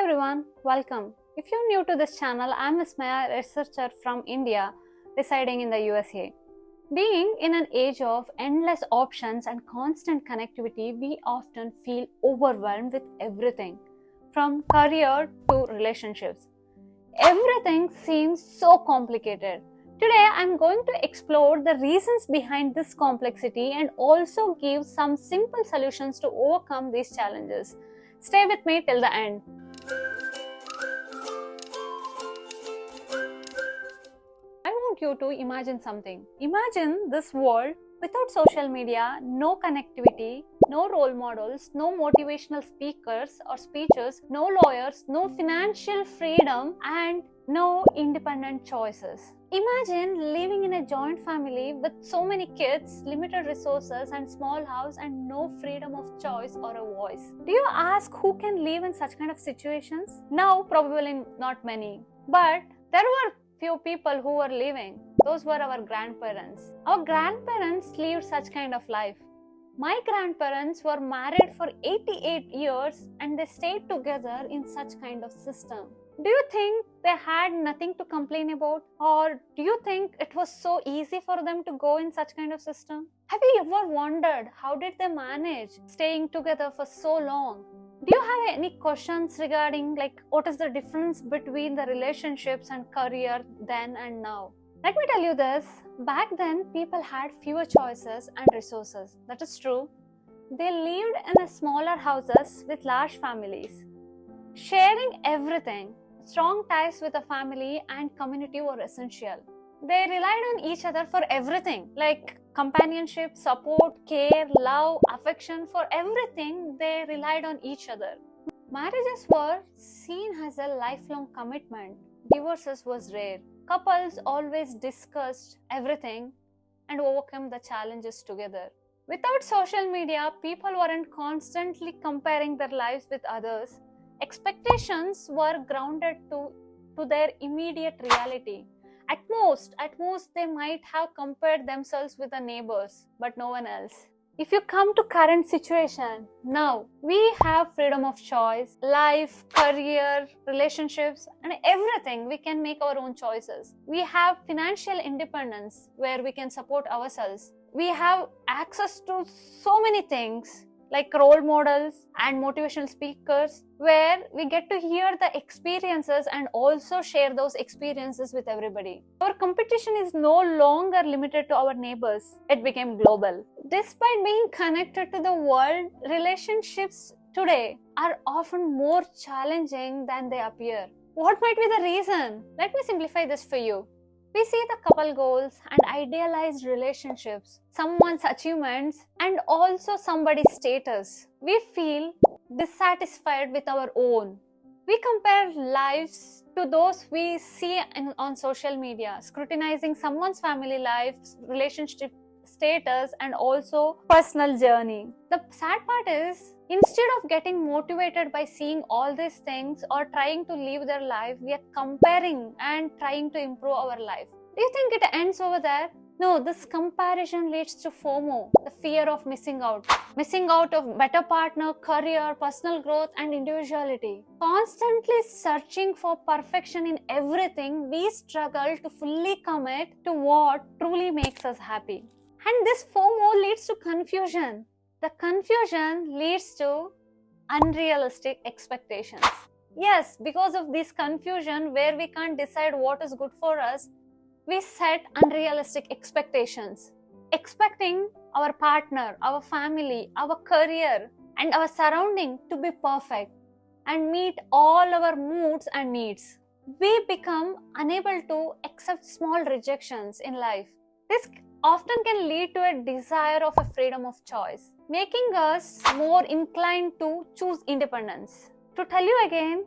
everyone, welcome. If you're new to this channel, I'm Vismaya, a researcher from India residing in the USA. Being in an age of endless options and constant connectivity, we often feel overwhelmed with everything, from career to relationships. Everything seems so complicated. Today, I'm going to explore the reasons behind this complexity and also give some simple solutions to overcome these challenges. Stay with me till the end. I want you to imagine something. Imagine this world without social media, no connectivity, no role models, no motivational speakers or speeches, no lawyers, no financial freedom, and no independent choices. Imagine living in a joint family with so many kids, limited resources, and small house, and no freedom of choice or a voice. Do you ask who can live in such kind of situations? Now, probably not many, but there were few people who were living. Those were our grandparents. Our grandparents lived such kind of life. My grandparents were married for 88 years and they stayed together in such kind of system. Do you think they had nothing to complain about? Or do you think it was so easy for them to go in such kind of system? Have you ever wondered how did they manage staying together for so long? Do you have any questions regarding what is the difference between the relationships and career then and now? Let me tell you this, back then people had fewer choices and resources. That is true. They lived in a smaller houses with large families. Sharing everything, strong ties with the family and community were essential. They relied on each other for everything, like companionship, support, care, love, affection. For everything, they relied on each other. Marriages were seen as a lifelong commitment. Divorces was rare. Couples always discussed everything and overcome the challenges together. Without social media, people weren't constantly comparing their lives with others. Expectations were grounded to their immediate reality. At most, they might have compared themselves with the neighbors, but no one else. If you come to current situation, now we have freedom of choice, life, career, relationships, and everything. We can make our own choices. We have financial independence where we can support ourselves. We have access to so many things like role models and motivational speakers where we get to hear the experiences and also share those experiences with everybody. Our competition is no longer limited to our neighbors. It became global. Despite being connected to the world, relationships today are often more challenging than they appear. What might be the reason? Let me simplify this for you. We see the couple goals and idealized relationships, someone's achievements, and also somebody's status. We feel dissatisfied with our own. We compare lives to those we see on social media, scrutinizing someone's family life, relationship status, and also personal journey. The sad part is, instead of getting motivated by seeing all these things or trying to live their life, we are comparing and trying to improve our life. Do you think it ends over there? No, this comparison leads to FOMO, the fear of missing out of better partner, career, personal growth, and individuality. Constantly searching for perfection in everything, we struggle to fully commit to what truly makes us happy. And this FOMO leads to confusion. The confusion leads to unrealistic expectations. Yes, because of this confusion where we can't decide what is good for us, we set unrealistic expectations. Expecting our partner, our family, our career, and our surrounding to be perfect and meet all our moods and needs. We become unable to accept small rejections in life. This often can lead to a desire of a freedom of choice, making us more inclined to choose independence. To tell you again,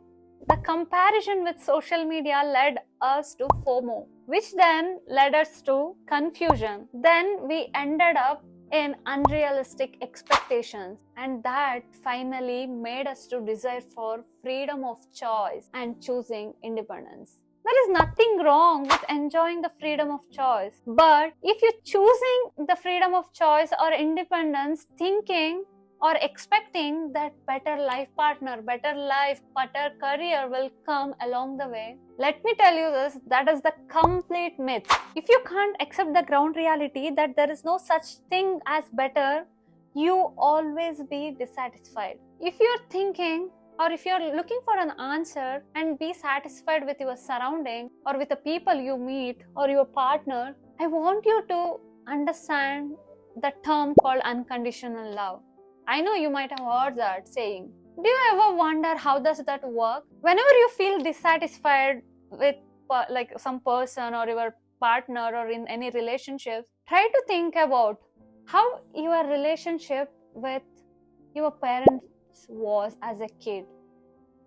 the comparison with social media led us to FOMO, which then led us to confusion. Then we ended up in unrealistic expectations, and that finally made us to desire for freedom of choice and choosing independence. There is nothing wrong with enjoying the freedom of choice. But if you're choosing the freedom of choice or independence thinking or expecting that better life partner, better life, better career will come along the way. Let me tell you this, that is the complete myth. If you can't accept the ground reality that there is no such thing as better, you always be dissatisfied. If you're thinking or if you're looking for an answer and be satisfied with your surrounding or with the people you meet or your partner, I want you to understand the term called unconditional love. I know you might have heard that saying. Do you ever wonder how does that work? Whenever you feel dissatisfied with like some person or your partner or in any relationship, try to think about how your relationship with your parents was as a kid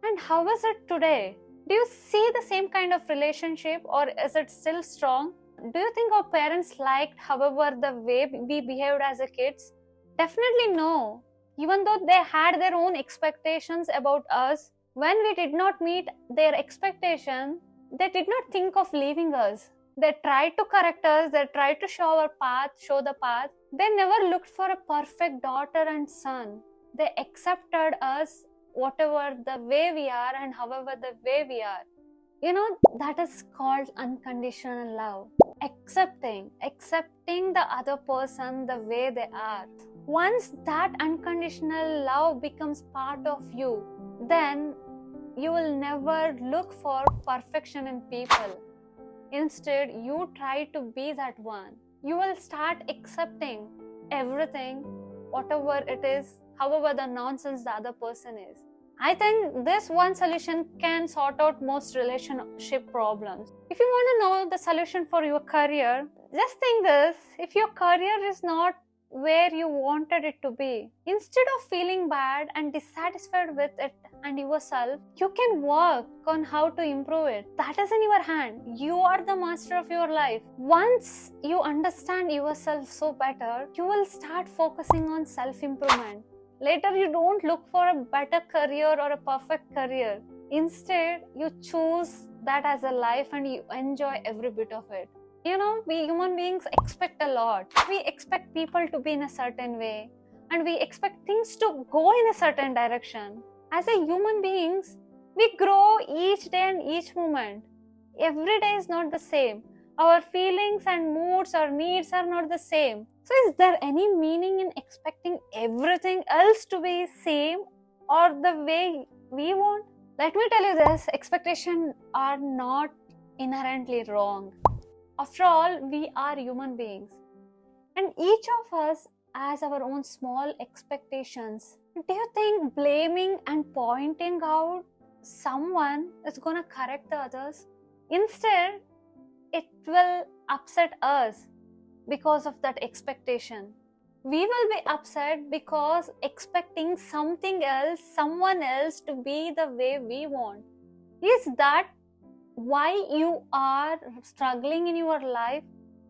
and how is it today. Do you see the same kind of relationship or is it still strong? Do you think our parents liked however the way we behaved as a kids? Definitely no. Even though they had their own expectations about us, when we did not meet their expectation, they did not think of leaving us. They tried to correct us, they tried to show the path. They never looked for a perfect daughter and son. They accepted us whatever the way we are and however the way we are. That is called unconditional love. Accepting the other person the way they are. Once that unconditional love becomes part of you, then you will never look for perfection in people. Instead, you try to be that one. You will start accepting everything, whatever it is, however the nonsense the other person is. I think this one solution can sort out most relationship problems. If you want to know the solution for your career, just think this: if your career is not where you wanted it to be, instead of feeling bad and dissatisfied with it and yourself, you can work on how to improve it. That is in your hand. You are the master of your life. Once you understand yourself so better, you will start focusing on self-improvement. Later, you don't look for a better career or a perfect career. Instead, you choose that as a life and you enjoy every bit of it. We human beings expect a lot. We expect people to be in a certain way and we expect things to go in a certain direction. As a human beings, we grow each day and each moment. Every day is not the same. Our feelings and moods or needs are not the same. So is there any meaning in expecting everything else to be same or the way we want? Let me tell you this, expectations are not inherently wrong. After all, we are human beings. And each of us has our own small expectations. Do you think blaming and pointing out someone is going to correct the others? Instead, it will upset us because of that expectation. We will be upset because expecting something else, someone else to be the way we want. Is that why you are struggling in your life,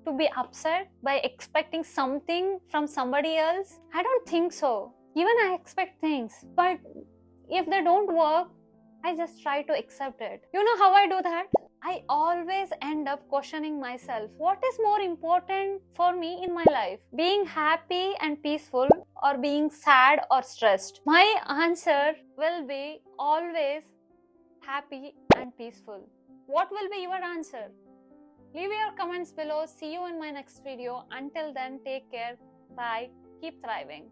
to be upset by expecting something from somebody else? I don't think so. Even I expect things, but if they don't work, I just try to accept it. You know how I do that? I always end up questioning myself. What is more important for me in my life? Being happy and peaceful or being sad or stressed? My answer will be always happy and peaceful. What will be your answer? Leave your comments below. See you in my next video. Until then, take care. Bye. Keep thriving.